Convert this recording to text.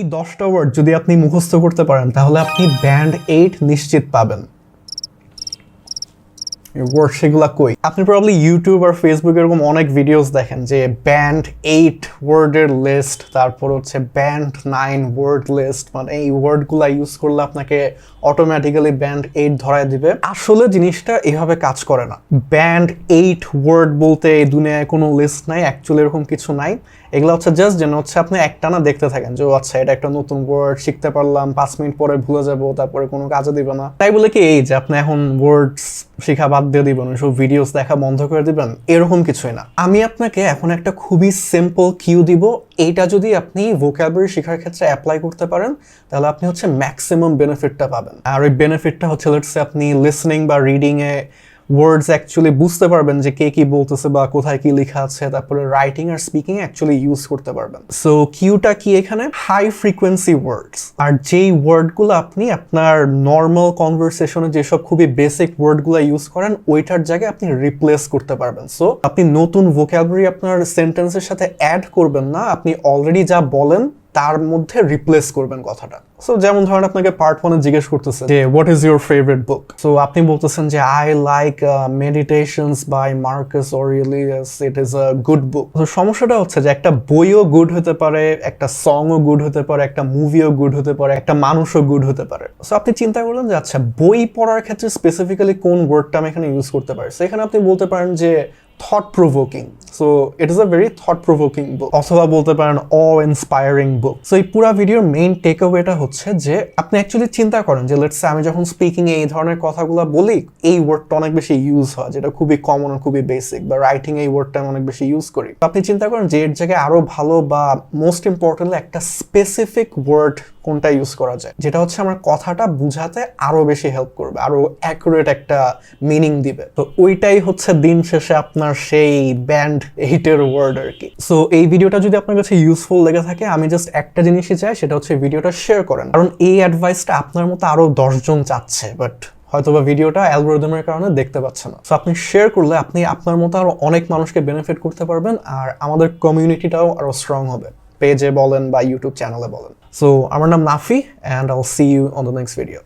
এই 10টা ওয়ার্ড যদি আপনি মুখস্থ করতে পারেন তাহলে আপনি ব্যান্ড 8 নিশ্চিত পাবেন। ওয়ার্ড সেগুলা কই? আপনি প্রবাবলি ইউটিউব আর ফেসবুক এরকম অনেক ভিডিওস দেখেন যে ব্যান্ড 8 ওয়ার্ডের লিস্ট, তারপর হচ্ছে ব্যান্ড 9 ওয়ার্ড লিস্ট, মানে এই ওয়ার্ডগুলা ইউজ করলে আপনাকে অটোমেটিক্যালি ব্যান্ড 8 ধরায় দিবে। আসলে জিনিসটা এভাবে কাজ করে না। ব্যান্ড 8 ওয়ার্ড বলতে এই দুনিয়ায় কোনো লিস্ট নাই, অ্যাকচুয়ালি এরকম কিছু নাই। এগুলো হচ্ছে জাস্ট যেন হচ্ছে আপনি একটানা দেখতে থাকেন যে আচ্ছা এটা একটা নতুন ওয়ার্ড শিখতে পারলাম, 5 মিনিট পরে ভুলে যাব, তারপরে কোনো কাজে দিবে না। তাই বলে কি এই যে আপনি এখন ওয়ার্ডস শেখা বাদ দিয়ে দিবেন, সব ভিডিওস দেখা বন্ধ করে দিবেন, এরকম কিছুই না। আমি আপনাকে এখন একটা খুবই সিম্পল কিউ দিব, এইটা যদি আপনি ভোকাবুলারি শেখার ক্ষেত্রে অ্যাপ্লাই করতে পারেন তাহলে আপনি হচ্ছে ম্যাক্সিমাম বেনিফিটটা পাবেন। আর ওই বেনিফিটটা হচ্ছে লেটস সে আপনি লিসনিং বা রিডিং এ ওয়ার্ডস অ্যাকচুয়ালি বুঝতে পারবেন যে কে কি বলতেছে বা কোথায় কি লেখা আছে, তারপরে রাইটিং আর স্পিকিং অ্যাকচুয়ালি ইউজ করতে পারবেন। সো কিউটা কি এখানে? হাই ফ্রিকোয়েন্সি ওয়ার্ডস। আর যেই ওয়ার্ডগুলো আপনি আপনার নর্মাল কনভারসেশনে যেসব খুবই বেসিক ওয়ার্ডগুলো ইউজ করেন ওইটার জায়গায় আপনি রিপ্লেস করতে পারবেন। সো আপনি নতুন ভোকাবুলারি আপনার সেন্টেন্সের সাথে অ্যাড করবেন না, আপনি অলরেডি যা বলেন তার মধ্যে রিপ্লেস করবেন কথাটা। সো যেমন ধরেন আপনাকে পার্ট 1 জিজ্ঞেস করতেছে যে what is your favourite book, so আপনি বলতেছেন যে I like meditations by Marcus Aurelius, it is a good book. তো সমস্যাটা হচ্ছে যে একটা বইও গুড হতে পারে, একটা সংও গুড হতে পারে, একটা মুভিও গুড হতে পারে, একটা মানুষও গুড হতে পারে। সো আপনি চিন্তা করলেন যে আচ্ছা বই পড়ার ক্ষেত্রে স্পেসিফিক্যালি কোন ওয়ার্ডটা আমি এখানে ইউজ করতে পারি। সেখানে আপনি বলতে পারেন যে thought provoking, so it is a very thought provoking book, অথবা বলতে পারেন awe inspiring book। সো এই পুরো ভিডিওর মেইন টেক অ্যাওয়েটা হচ্ছে যে আপনি অ্যাকচুয়ালি চিন্তা করেন যে লেটস সে আমি যখন স্পিকিং এ এই ধরনের কথাগুলো বলি এই ওয়ার্ডটা অনেক বেশি ইউজ হয়, যেটা খুবই কমন আর খুবই বেসিক, বা রাইটিং এই ওয়ার্ডটা আমি অনেক বেশি ইউজ করি। আপনি চিন্তা করেন যে এর জায়গায় আরো ভালো বা মোস্ট ইম্পর্টেন্টলি একটা স্পেসিফিক ওয়ার্ড কোনটা ইউজ করা যায় যেটা হচ্ছে আমার কথাটা বুঝাতে আরো বেশি হেল্প করবে, আরো অ্যাকুরেট একটা মিনিং দিবে। তো ওইটাই হচ্ছে দিন শেষে আপনার সেই ব্যান্ড 8 এর ওয়ার্ড আর কি। সো এই ভিডিওটা যদি আপনার কাছে ইউজফুল লেগে থাকে আমি জাস্ট একটা জিনিসই চাই, সেটা হচ্ছে ভিডিওটা শেয়ার করেন, কারণ এই অ্যাডভাইসটা আপনার মতো আরো 10 জন চাচ্ছে, বাট হয়তোবা ভিডিওটা অ্যালগরিদমের কারণে দেখতে পাচ্ছে না। সো আপনি শেয়ার করলে আপনি আপনার মতো আরো অনেক মানুষকে বেনিফিট করতে পারবেন, আর আমাদের কমিউনিটিটাও আরো স্ট্রং হবে, পেজে বলেন বা ইউটিউব চ্যানেলে বলেন। সো আমার নাম Nafi, and I'll see you on the next video.